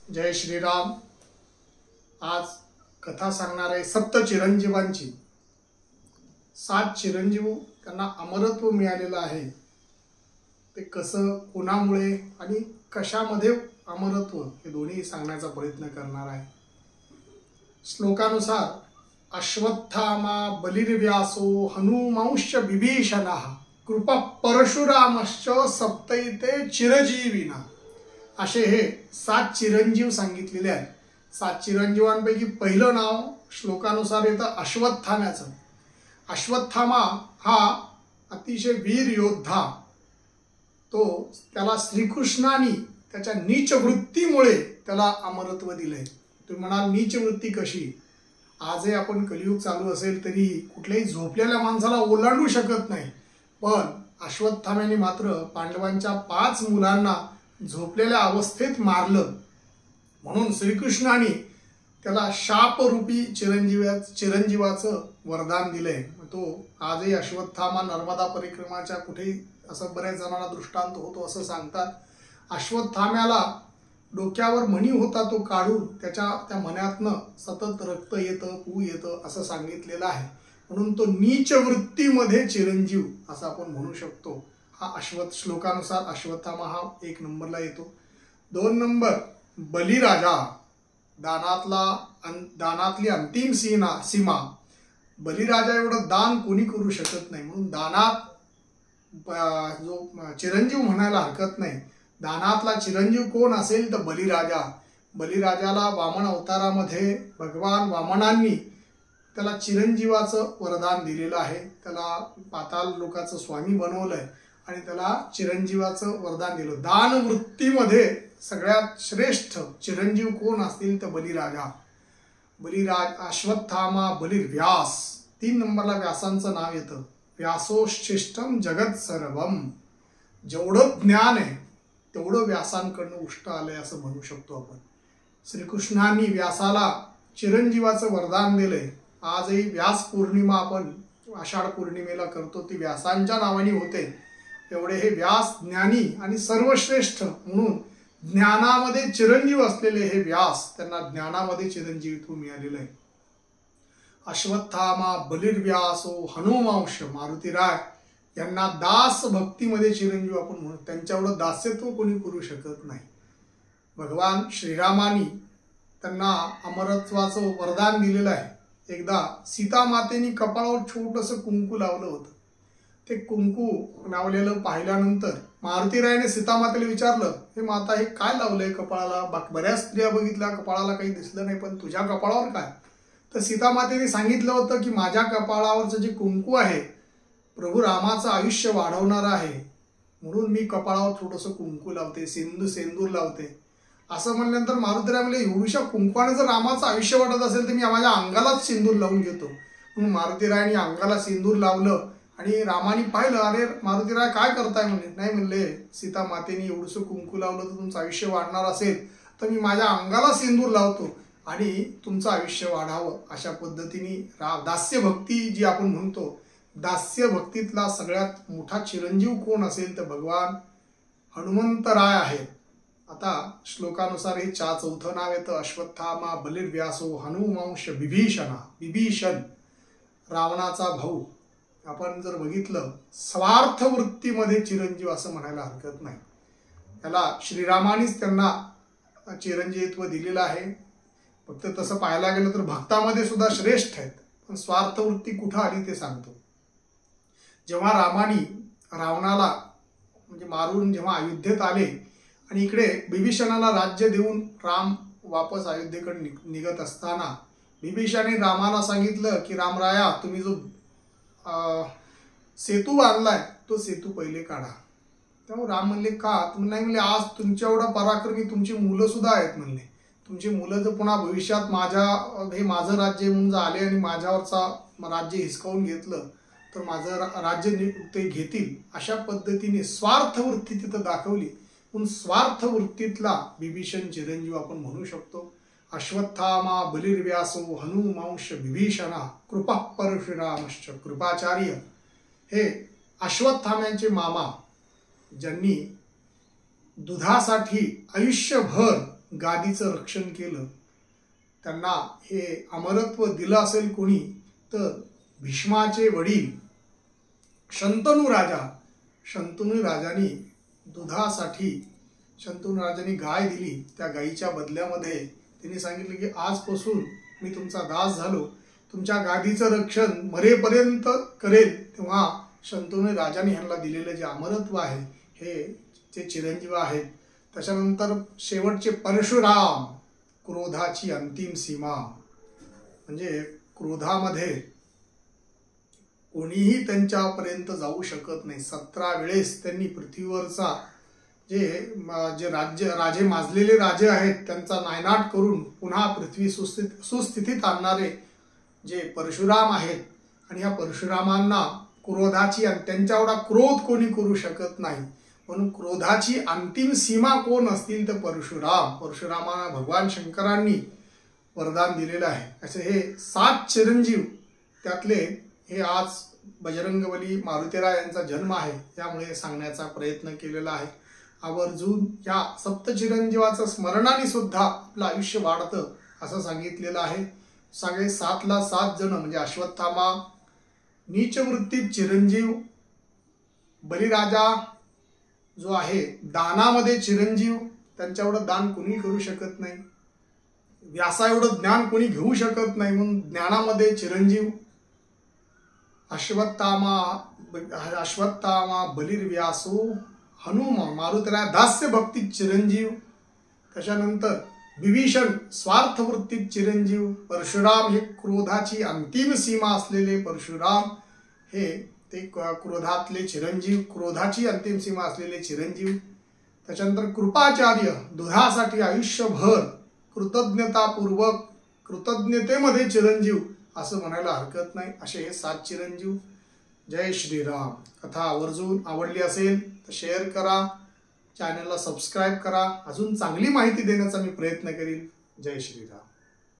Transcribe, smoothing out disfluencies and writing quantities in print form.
जय श्रीराम। आज कथा सांगणार आहे सप्त चिरंजीवांची। 7 चिरंजीव त्यांना अमरत्व मिळालेलं आहे। ते कसं, कोणामुळे आणि कशामध्ये अमरत्व हे दोन्ही सांगण्याचा प्रयत्न करणार आहे। श्लोकानुसार अश्वत्थामा बलिर्व्यासो हनुमांश्च विभीषणः कृपा परशुरामश्च सप्तैते चिरजीविना, असे हे 7 चिरंजीव सांगितलेले आहेत। 7 चिरंजीवांपैकी पहिलं नाव श्लोकानुसार येतं अश्वत्थाम्याचं। अश्वत्थामा हा अतिशय वीर योद्धा, त्याला श्रीकृष्णाने त्याच्या नीच वृत्तीमुळे त्याला अमरत्व दिलंय। तुम्ही म्हणाल नीच वृत्ती कशी? आजही आपण कलियुग चालू असेल तरी कुठल्याही झोपलेल्या माणसाला ओलांडू शकत नाही, पण अश्वत्थाम्याने मात्र पांडवांच्या 5 मुलांना झोपलेल्या अवस्थेत मारलं, म्हणून श्रीकृष्णाने त्याला शापरूपी चिरंजीवाचं वरदान दिलंय। तो आजही अश्वत्थामा नर्मदा परिक्रमाच्या कुठेही असं बऱ्याच जणांना दृष्टांत होतो असं सांगतात। अश्वत्थाम्याला डोक्यावर मणी होता, तो काढून त्या मण्यातनं सतत रक्त येतं, पू येतं असं सांगितलेलं आहे, म्हणून तो नीच वृत्तीमध्ये चिरंजीव असं आपण म्हणू शकतो। हा श्लोकानुसार अश्वत्थामा हा 1 नंबरला येतो। 2 नंबर बलिराजा, दानातली अंतिम सीमा। बलिराजा एवढं दान कोणी करू शकत नाही, म्हणून दानात जो चिरंजीव म्हणायला हरकत नाही। दानातला चिरंजीव कोण असेल तर बलिराजा। बलिराजाला वामन अवतारामध्ये भगवान वामनांनी त्याला चिरंजीवाचं वरदान दिलेलं आहे। त्याला पाताल लोकाचं स्वामी बनवलंय आणि त्याला चिरंजीवाचं वरदान दिलं। दान वृत्तीमध्ये सगळ्यात श्रेष्ठ चिरंजीव कोण असतील तर बलिराजा। अश्वत्थामा बलिर्व्यास। 3 नंबरला व्यासांचं नाव येतं। व्यासोश्चिष्टम जगत सर्वम। जेवढं ज्ञान आहे तेवढं व्यासांकडनं उष्ट आलंय असं म्हणू शकतो आपण। श्रीकृष्णांनी व्यासाला चिरंजीवाचं वरदान दिलंय। आजही व्यास पौर्णिमा आपण आषाढ पौर्णिमेला करतो, ती व्यासांच्या नावाने होते। एवढे हे व्यास ज्ञानी आणि सर्वश्रेष्ठ, म्हणून ज्ञानामध्ये चिरंजीव असलेले हे व्यास, त्यांना ज्ञानामध्ये चिरंजीवित्व मिळालेलं आहे। अश्वत्थामा बलिर्व्यासो हनुमांश। मारुतीराय यांना दास भक्तीमध्ये चिरंजीव आपण म्हणू, त्यांच्यावर दास्यत्व कोणी करू शकत नाही। भगवान श्रीरामानी त्यांना अमरत्वाचं वरदान दिलेलं आहे। एकदा सीता मातेनी कपाळावर छोटंसं कुंकू लावलं होतं। ते कुंकू लावलेलं पाहिल्यानंतर मारुतीरायाने सीतामातेला विचारलं, हे माता हे काय लावलंय कपाळाला? बऱ्याच स्त्रिया बघितल्या, कपाळाला काही दिसलं नाही, पण तुझ्या कपाळावर काय? तर सीतामातेने सांगितलं होतं की माझ्या कपाळावरचं जे कुंकू आहे प्रभू रामाचं आयुष्य वाढवणार आहे, म्हणून मी कपाळावर थोडंसं कुंकू लावते, सेंदूर लावते। असं म्हणल्यानंतर मारुतीराय म्हणले, एवढ्या कुंकवाने जर रामाचं आयुष्य वाढत असेल तर मी माझ्या अंगालाच सिंदूर लावून घेतो। म्हणून मारुतीरायाने अंगाला सिंदूर लावलं आणि रामाने पाहिलं, अरे मारुतीराय काय करताय? म्हणले, नाही म्हणले, सीता मातेने एवढंसं कुंकू लावलं तर तुमचं आयुष्य वाढणार असेल तर मी माझ्या अंगाला सिंदूर लावतो आणि तुमचं आयुष्य वाढावं। अशा पद्धतीने दास्य भक्ती जी आपण म्हणतो, दास्य भक्तीतला सगळ्यात मोठा चिरंजीव कोण असेल तर भगवान हनुमंतराय आहेत। आता श्लोकानुसार हे 4थं नाव येतं अश्वत्थामा बलिर्व्यासो हनुमांश विभीषण। विभीषण रावणाचा भाऊ। आपण जर बघितलं, स्वार्थ वृत्तीमध्ये चिरंजीव असं म्हणायला हरकत नाही। त्याला श्रीरामानीच त्यांना चिरंजीवित्व दिलेलं आहे। फक्त तसं पाहायला गेलं तर भक्तामध्ये सुद्धा श्रेष्ठ आहेत, पण स्वार्थ वृत्ती कुठं आली ते सांगतो। जेव्हा रामानी रावणाला म्हणजे मारून जेव्हा अयोध्येत आले आणि इकडे विभीषणाला राज्य देऊन राम वापस अयोध्येकडे निघत असताना विभीषणाने रामाला सांगितलं की रामराया, तुम्ही जो सेतू बांधलाय तो सेतू पहिले काढा। तेव्हा राम म्हणले, का? नाही म्हणले, आज तुमच्या एवढा पराक्रमी तुमची मुलं सुद्धा आहेत म्हणले। तुमची मुलं जर पुन्हा भविष्यात माझं राज्य म्हणून जर आले आणि माझ्यावरचा राज्य हिसकावून घेतलं तर माझं राज्य ते घेतील। अशा पद्धतीने स्वार्थ वृत्ती तिथं दाखवली, पण स्वार्थ वृत्तीतला विभीषण चिरंजीव आपण म्हणू शकतो। अश्वत्थामा बलिर्व्यासो हनुमांश विभीषण कृपा परशुरामश्च। कृपाचार्य हे अश्वत्थाम्यांचे मामा, ज्यांनी दुधासाठी आयुष्यभर गादीचं रक्षण केलं, त्यांना हे अमरत्व दिलं असेल कोणी तर भीष्माचे वडील शंतनू राजांनी दुधासाठी शंतनू राजांनी गाय दिली. त्या गायीच्या बदल्यामध्ये त्यांनी सांगितलं की आजपासून मी तुमचा दास झालो, तुमच्या गादीचं रक्षण मरेपर्यंत करेल. तेव्हा शंतनू राजांनी ह्यांना दिलेलं जे अमरत्व आहे हे ते चिरंजीव आहेत. त्याच्यानंतर शेवटचे परशुराम, क्रोधाची अंतिम सीमा, म्हणजे क्रोधामध्ये कोणीही त्यांच्यापर्यंत जाऊ शकत नाही. 17 वेळेस त्यांनी पृथ्वीवरचा जे राजे माजलेले राजे आहेत त्यांचा नायनाट करून पुन्हा पृथ्वी सुस्थितीत आणणारे जे परशुराम आहेत. आणि या परशुरामांना क्रोधाची, त्यांच्या एवढा क्रोध कोणी करू शकत नाही. म्हणून क्रोधाची अंतिम सीमा कोण असतील तर परशुरामांना भगवान शंकरांनी वरदान दिलेलं आहे. असे हे 7 चिरंजीव, त्यातले हे आज बजरंगबली मारुतीराय यांचा जन्म आहे त्यामुळे सांगण्याचा प्रयत्न केलेला आहे. आवर्जून या सप्तचिरंजीवाचं स्मरणाने सुद्धा आपलं आयुष्य वाढतं असं सांगितलेलं आहे. सगळे 7ला 7 जण म्हणजे अश्वत्थामा नीच वृत्तीत चिरंजीव, बलिराजा जो आहे दानामध्ये चिरंजीव, त्यांच्या एवढं दान कोणी करू शकत नाही. व्यासा एवढं ज्ञान कोणी घेऊ शकत नाही म्हणून ज्ञानामध्ये चिरंजीव. अश्वत्थामा बलिर्व्यासो हनुमान मारुतीराय दास्य भक्तीत चिरंजीव. त्याच्यानंतर विभीषण स्वार्थवृत्तीत चिरंजीव. परशुराम हे क्रोधाची अंतिम सीमा असलेले परशुराम, हे ते क्रोधातले चिरंजीव, क्रोधाची अंतिम सीमा असलेले चिरंजीव. त्याच्यानंतर कृपाचार्य दुधासाठी आयुष्यभर कृतज्ञतापूर्वक कृतज्ञतेमध्ये चिरंजीव असं म्हणायला हरकत नाही. असे हे 7 चिरंजीव. जय श्रीराम. कथा आवर्जून आवडली असेल तर शेअर करा, चॅनलला सबस्क्राईब करा. अजून चांगली माहिती देण्याचा मी प्रयत्न करीन. जय श्रीराम.